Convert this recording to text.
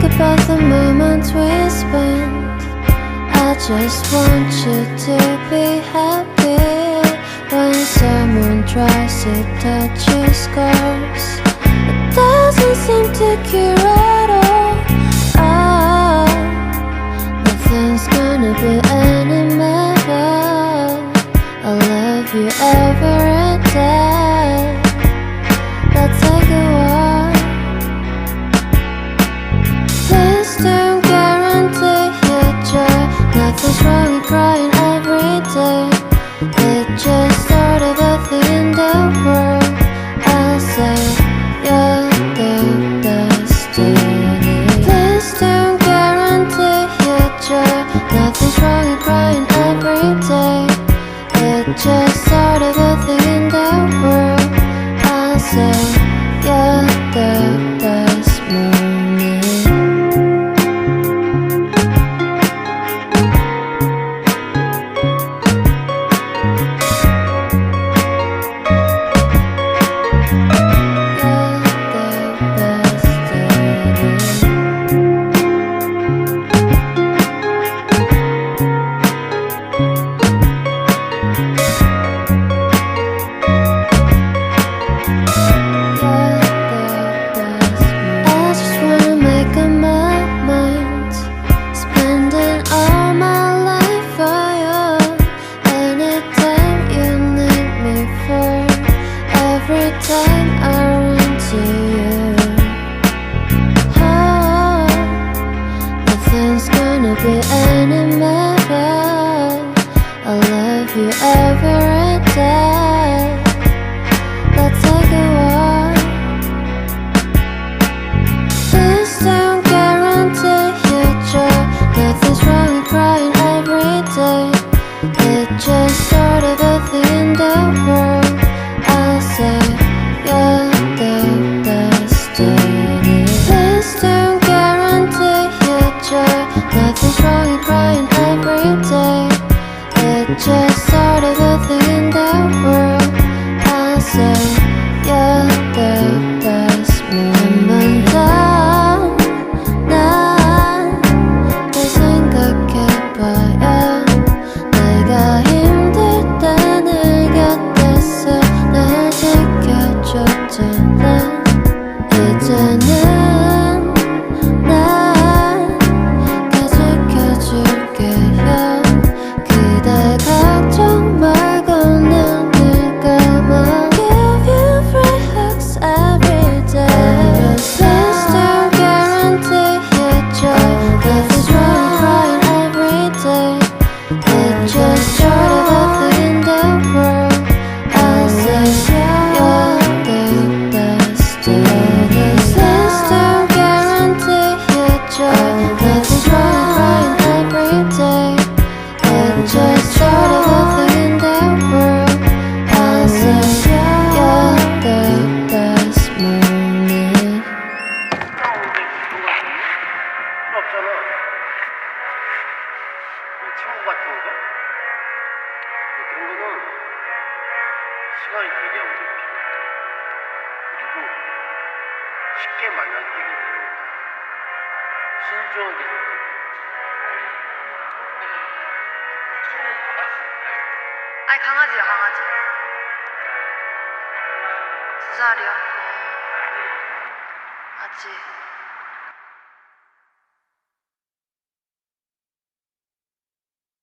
About the moments we spent, I just want you to be happy. When someone tries to touch your scars, it doesn't seem to cure at all. Nothing's gonna be any better. I'll love you every day. Let's take a walk. Please don't guarantee your joy. Nothing's wrong with crying every day. It's just sort of a thing in the world. I'll say you're the destiny. Please don't guarantee your joy. Nothing's wrong with crying every day. It's just sort of a thing in the world. I'll say you're the best moment. Be any matter. I love you every day. Let's take a walk. Please don't guarantee your joy. Nothing's wrong with crying every day. It's just sort of a thing in the world. I'll say you're the destiny. Please don't guarantee your joy. Nothing's wrong with crying every day. It's just sort of a thing in the world. I'll say you're the best moment. 난 생각해봐야 내가 힘들 때 내 곁에서 날 지켜줬잖아. 이제는 친구 같은 거? 그런 거는 시간이 되게 오래 필요해. 그리고 쉽게 만나서 해결되는 거야. 신중하게 생각해. 아니 강아지야 강아지. 2살이야. 아직.